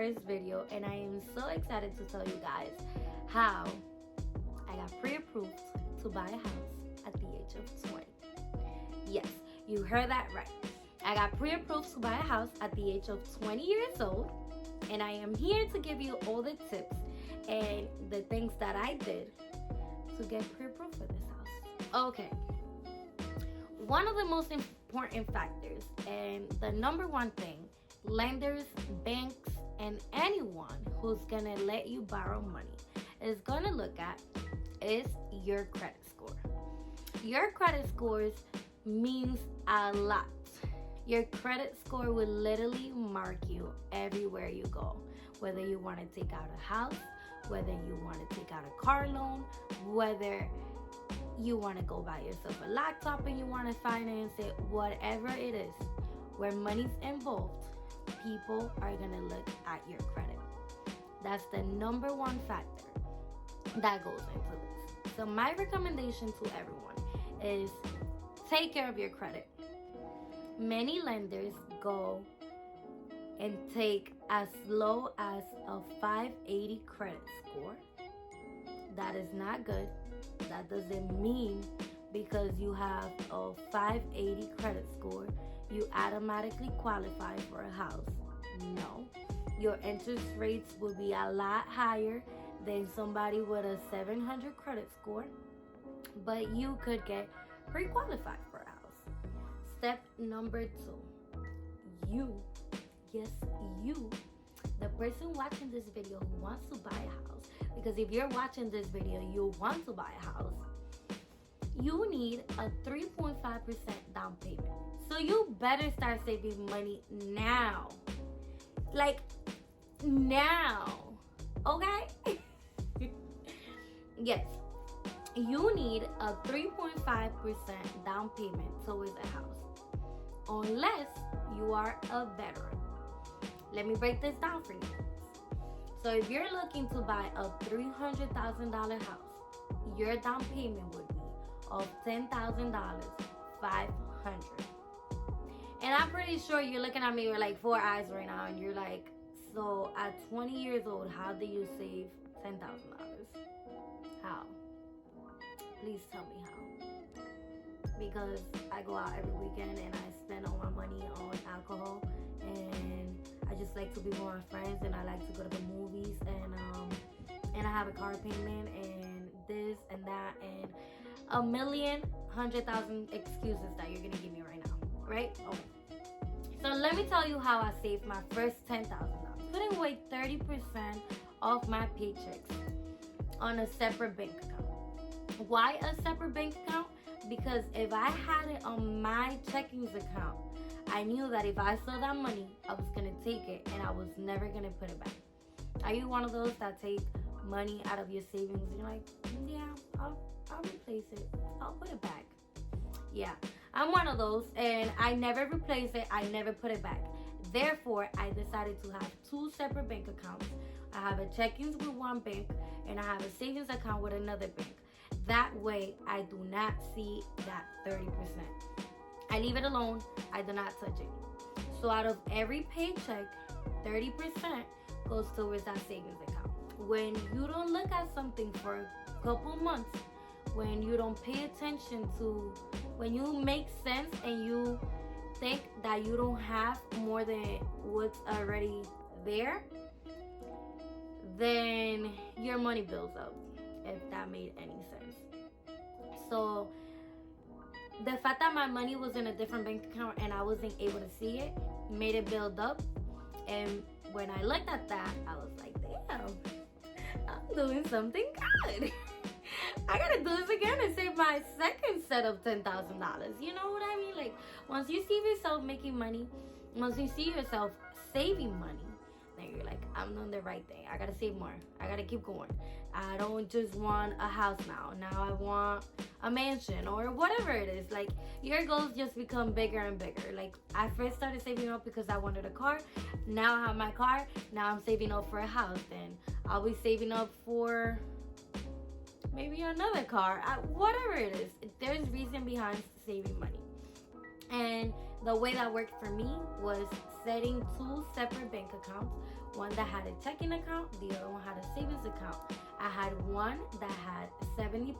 first video, and I am so excited to tell you guys how I got pre-approved to buy a house at the age of 20. Yes, you heard that right. I got pre-approved to buy a house at the age of 20 years old, and I am here to give you all the tips and the things that I did to get pre-approved for this house. Okay. One of the most important factors and the number one thing lenders, banks, and anyone who's gonna let you borrow money is gonna look at is your credit score. Your credit scores means a lot. Your credit score will literally mark you everywhere you go. Whether you want to take out a house, whether you want to take out a car loan, whether you want to go buy yourself a laptop and you want to finance it, whatever it is, where money's involved, people are going to look at your credit. That's the number one factor that goes into this. So my recommendation to everyone is take care of your credit. Many lenders go and take as low as a 580 credit score. That is not good. That doesn't mean because you have a 580 credit score, you automatically qualify for a house. No. Your interest rates will be a lot higher than somebody with a 700 credit score, but you could get pre-qualified for a house. Step number 2, you, the person watching this video who wants to buy a house, because if you're watching this video, you want to buy a house, you need a 3.5% down payment. So you better start saving money now. Like, now. Okay? Yes. You need a 3.5% down payment towards a house. Unless you are a veteran. Let me break this down for you. So if you're looking to buy a $300,000 house, your down payment would be of $10,000, $500. And I'm pretty sure you're looking at me with like 4 eyes right now, and you're like, so at 20 years old, how do you save $10,000? How? Please tell me how. Because I go out every weekend and I spend all my money on alcohol, and I just like to be with my friends, and I like to go to the movies, and I have a car payment and this and that and a million, 100,000 excuses that you're gonna give me right now, right? Okay. So let me tell you how I saved my first $10,000. Putting away 30% of my paychecks on a separate bank account. Why a separate bank account? Because if I had it on my checkings account, I knew that if I saw that money, I was gonna take it and I was never gonna put it back. Are you one of those that take money out of your savings and you're like, yeah, I'll replace it, I'll put it back? Yeah, I'm one of those, and I never replace it, I never put it back. Therefore, I decided to have 2 separate bank accounts. I have a checkings with one bank and I have a savings account with another bank. That way, I do not see that 30%. I leave it alone. I do not touch it. So out of every paycheck, 30% goes towards that savings account. When you don't look at something for a couple months, when you don't pay attention to, when you make sense and you think that you don't have more than what's already there, then your money builds up, if that made any sense. So the fact that my money was in a different bank account and I wasn't able to see it made it build up. And when I looked at that, I was like, damn, I'm doing something good. I gotta do this again and save my second set of $10,000. You know what I mean? Like, once you see yourself making money, once you see yourself saving money, then you're like, I'm doing the right thing. I gotta save more. I gotta keep going. I don't just want a house now. Now I want a mansion or whatever it is. Like, your goals just become bigger and bigger. Like, I first started saving up because I wanted a car. Now I have my car. Now I'm saving up for a house. Then I'll be saving up for maybe another car. Whatever it is. There's reason behind saving money. And the way that worked for me was setting 2 separate bank accounts. one that had a checking account, the other one had a savings account. I had one that had 70%.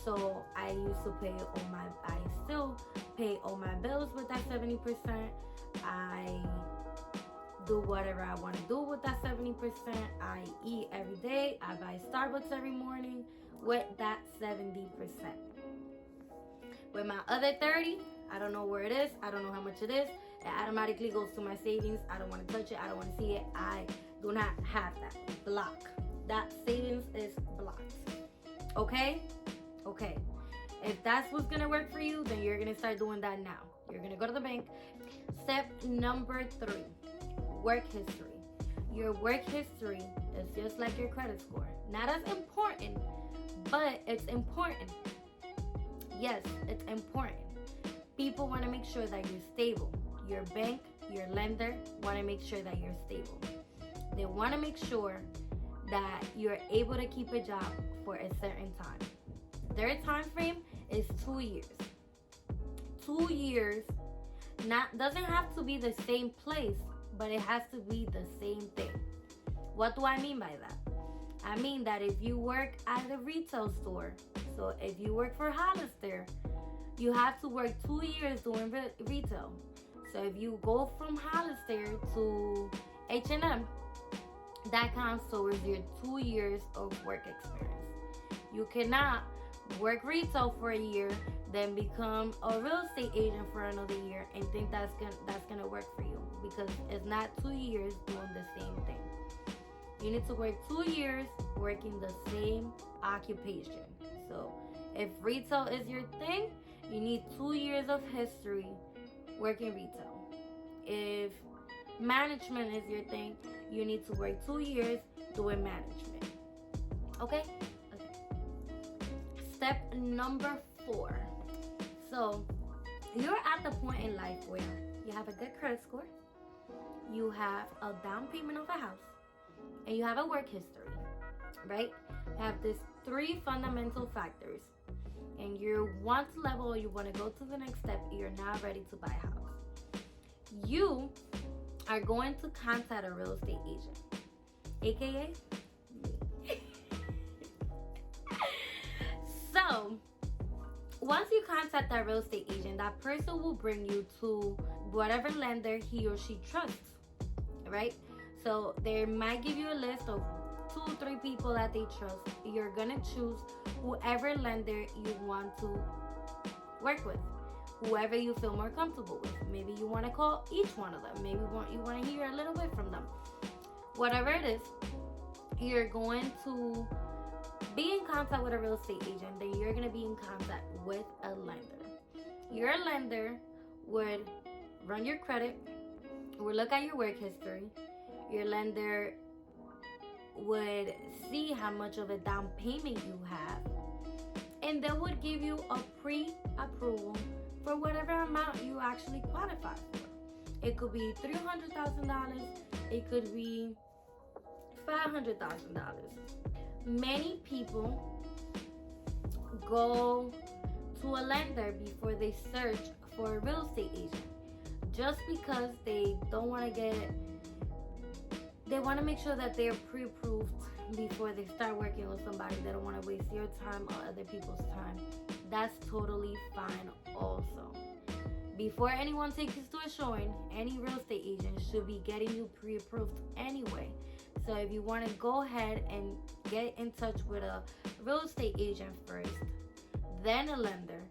So I still pay all my bills with that 70%. I do whatever I want to do with that 70%. I eat every day. I buy Starbucks every morning with that 70%. With my other 30, I don't know where it is. I don't know how much it is. It automatically goes to my savings. I don't want to touch it. I don't want to see it. I do not have that. Block. That savings is blocked. Okay? Okay. If that's what's going to work for you, then you're going to start doing that now. You're going to go to the bank. Step number 3, work history. Your work history is just like your credit score. Not as important, but it's important. Yes, it's important. People want to make sure that you're stable. Your bank, your lender want to make sure that you're stable. They want to make sure that you're able to keep a job for a certain time. Their time frame is 2 years. 2 years doesn't have to be the same place, but it has to be the same thing. What do I mean by that? I mean that if you work at a retail store, so if you work for Hollister, you have to work 2 years doing retail. So if you go from Hollister to H&M, that counts towards your 2 years of work experience. You cannot work retail for a year, then become a real estate agent for another year and think that's gonna work for you, because it's not 2 years doing the same thing. You need to work 2 years working the same occupation. So if retail is your thing, you need 2 years of history working retail. If management is your thing, you need to work 2 years doing management. Okay? Step number 4. So you're at the point in life where you have a good credit score, you have a down payment of a house, and you have a work history, right? You have these 3 fundamental factors, and you want to level, you want to go to the next step, you're not ready to buy a house. You are going to contact a real estate agent, aka me. So once you contact that real estate agent, that person will bring you to whatever lender he or she trusts, right? So they might give you a list of 2 or 3 people that they trust. You're gonna choose whoever lender you want to work with, whoever you feel more comfortable with. Maybe you want to call each one of them. Maybe you want to hear a little bit from them. Whatever it is, you're going to be in contact with a real estate agent. Then you're going to be in contact with a lender. Your lender would run your credit, would look at your work history. Your lender would see how much of a down payment you have, and they would give you a pre-approval for whatever amount you actually qualify for. It could be $300,000. It could be $500,000. Many people go to a lender before they search for a real estate agent, just because they don't want to they want to make sure that they're pre-approved before they start working with somebody. They don't want to waste your time or other people's time. That's totally fine also. Before anyone takes you to a showing, any real estate agent should be getting you pre-approved anyway. So if you want to go ahead and get in touch with a real estate agent first, then a lender,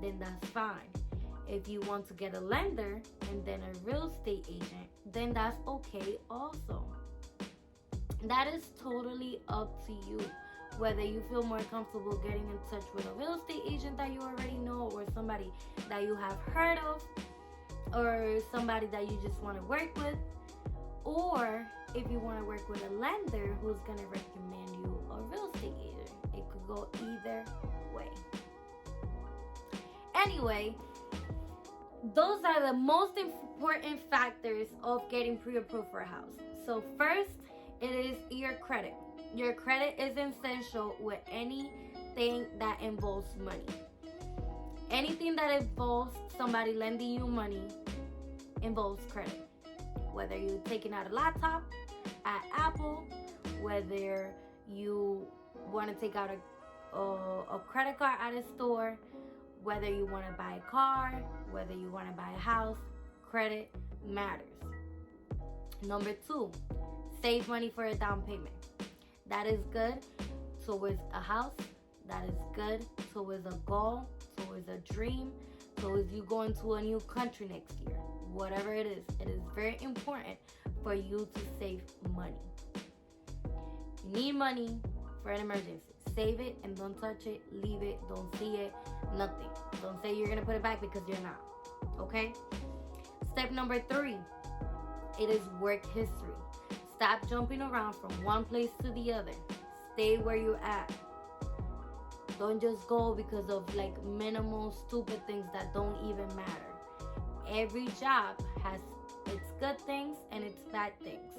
then that's fine. If you want to get a lender and then a real estate agent, then that's okay also. That is totally up to you, whether you feel more comfortable getting in touch with a real estate agent that you already know, or somebody that you have heard of, or somebody that you just want to work with, or if you want to work with a lender who's going to recommend you a real estate agent. It could go either way. Anyway, those are the most important factors of getting pre-approved for a house. So first, it is your credit. Your credit is essential with anything that involves money. Anything that involves somebody lending you money involves credit. whether you're taking out a laptop at Apple, whether you want to take out a credit card at a store, whether you want to buy a car, whether you want to buy a house, credit matters. Number 2, save money for a down payment. That is good towards a house. That is good towards a goal, towards a dream, towards you going to a new country next year. Whatever it is very important for you to save money. You need money for an emergency. Save it and don't touch it, leave it, don't see it, nothing. Don't say you're gonna put it back because you're not, okay? Step number 3, it is work history. Stop jumping around from one place to the other. Stay where you're at. Don't just go because of like minimal stupid things that don't even matter. Every job has its good things and its bad things.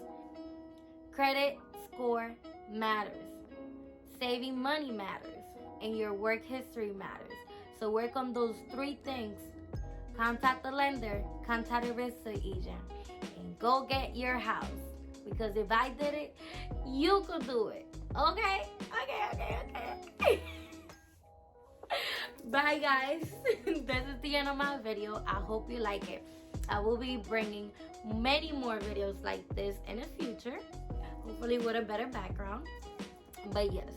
Credit score matters. Saving money matters. And your work history matters. So work on those 3 things. Contact the lender, contact a real estate agent, and go get your house. Because if I did it, you could do it. Okay? Okay. Bye, guys. This is the end of my video. I hope you like it. I will be bringing many more videos like this in the future. Hopefully with a better background. But yes.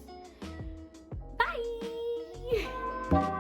Bye.